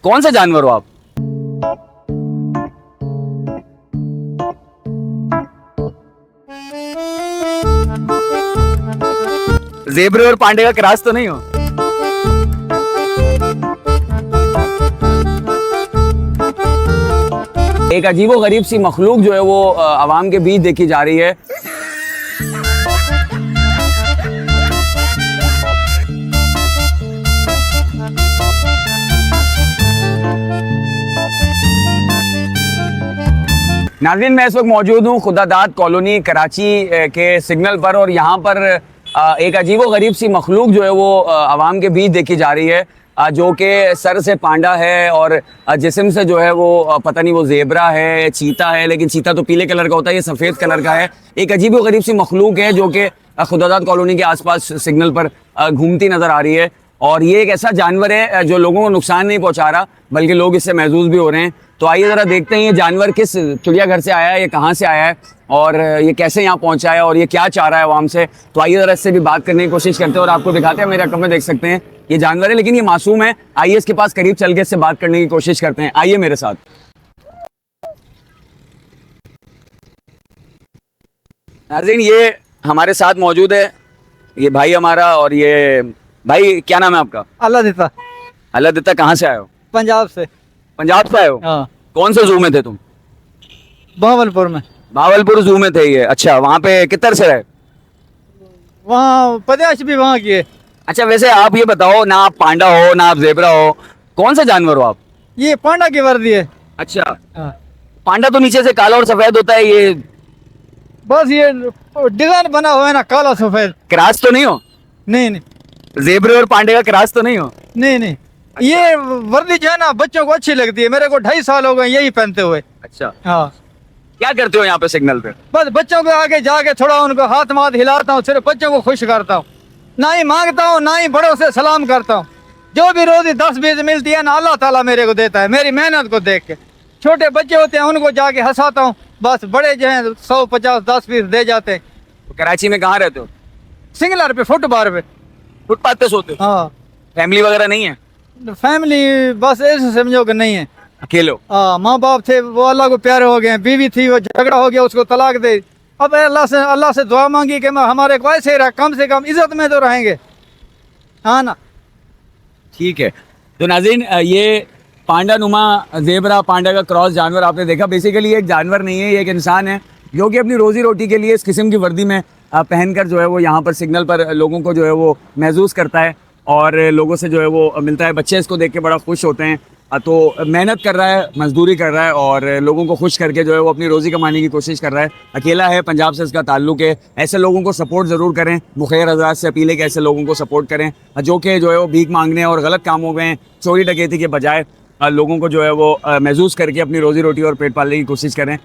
कौन सा जानवर हो आप? ज़ेब्रे और पांडे का क्रॉस तो नहीं हो? एक अजीबो गरीब सी मखलूक जो है वो आवाम के बीच देखी जा रही है। नाज़रीन, मैं इस वक्त मौजूद हूँ खुदादाद कॉलोनी कराची के सिग्नल पर, और यहाँ पर एक अजीबो गरीब सी मखलूक जो है वो आवाम के बीच देखी जा रही है, जो कि सर से पांडा है और जिस्म से जो है वो पता नहीं वो ज़ेब्रा है, चीता है, लेकिन चीता तो पीले कलर का होता है, ये सफ़ेद कलर का है। एक अजीबो गरीब सी मखलूक है जो कि खुदादाद कॉलोनी के आसपास सिग्नल पर घूमती नज़र आ रही है, और ये एक ऐसा जानवर है जो लोगों को नुकसान नहीं पहुंचा रहा, बल्कि लोग इससे महजूज भी हो रहे हैं। तो आइए ज़रा देखते हैं ये जानवर किस चिड़ियाघर से आया है, ये कहाँ से आया है, और ये कैसे यहाँ पहुँचा है, और ये क्या चाह रहा है आवाम से। तो आइए ज़रा इससे भी बात करने की कोशिश करते हैं और आपको दिखाते हैं। मेरे अकाउंट में देख सकते हैं ये जानवर है, लेकिन ये मासूम है। आइए इसके पास करीब चल के इससे बात करने की कोशिश करते हैं। आइए मेरे साथ। नाज़रीन, ये हमारे साथ मौजूद है, ये भाई हमारा। और ये भाई, क्या नाम है आपका? अल्लाह देता। अल्लाह देता। कहाँ से आए हो? पंजाब से। पंजाब से आए हो? हाँ। कौन से जू में थे तुम? बहावलपुर में। भावलपुर जू में थे ये? अच्छा, वहाँ पे कितने से रहे? वहाँ पैदाइश भी वहाँ की है। अच्छा, वैसे आप ये बताओ, ना आप पांडा हो ना आप ज़ेब्रा हो, कौन सा जानवर हो आप? ये पांडा की वर्दी है। अच्छा, हाँ। पांडा तो नीचे से काला और सफेद होता है, ये बस ये डिजाइन बना हुआ है ना, काला सफेद। क्रॉस तो नहीं हो? नहीं नहीं ज़ेब्रे और पांडे का क्रॉस तो नहीं हो? नहीं नहीं। ये वर्दी जो है ना बच्चों को अच्छी लगती है। मेरे को 2.5 साल हो गए यही पहनते हुए। अच्छा, हाँ। क्या करते हो यहाँ पे सिग्नल पे? बस बच्चों के आगे जाके थोड़ा उनको हाथ माथ हिलाता हूँ, सिर्फ बच्चों को खुश करता हूँ। ना ही मांगता हूँ ना ही बड़ों से सलाम करता हूँ। जो भी रोजी 10-20 मिलती है ना, अल्लाह ताला मेरे को देता है, मेरी मेहनत को देख के। छोटे बच्चे होते हैं उनको जाके हंसाता हूँ, बस बड़े जो हैं 100-50 10-20 दे जाते हैं। तो कराची में कहाँ रहते हो? सिंगलर पे, फुटपाथ पे। फुटपाथ पे सोते हो? हाँ। फैमिली वगैरह नहीं है? फैमिली बस ऐसे समझो कि नहीं है। अकेले हो? हाँ, माँ बाप थे वो अल्लाह को प्यारे हो गए, बीवी थी वो झगड़ा हो गया, उसको तलाक दे। अब अल्लाह से दुआ मांगी कि हमारे को ऐसे रहा, कम से कम इज्जत में तो रहेंगे। हाँ ना। ठीक है। तो नाज़रीन, ये पांडा नुमा ज़ेब्रा पांडा का क्रॉस जानवर आपने देखा। बेसिकली ये एक जानवर नहीं है, ये एक इंसान है जो कि अपनी रोजी रोटी के लिए इस किस्म की वर्दी में पहनकर जो है वो यहाँ पर सिग्नल पर लोगों को जो है वो महसूस करता है, और लोगों से जो है वो मिलता है। बच्चे इसको देख के बड़ा खुश होते हैं। तो मेहनत कर रहा है, मजदूरी कर रहा है, और लोगों को खुश करके जो है वो अपनी रोज़ी कमाने की कोशिश कर रहा है। अकेला है, पंजाब से इसका ताल्लुक़ है। ऐसे लोगों को सपोर्ट ज़रूर करें। मुखैर हज़रात से अपील है कि ऐसे लोगों को सपोर्ट करें जो कि जो है वो भीख मांगने और गलत कामों में, चोरी डकैती के बजाय लोगों को जो है वो महसूस करके अपनी रोज़ी रोटी और पेट पालने की कोशिश करें।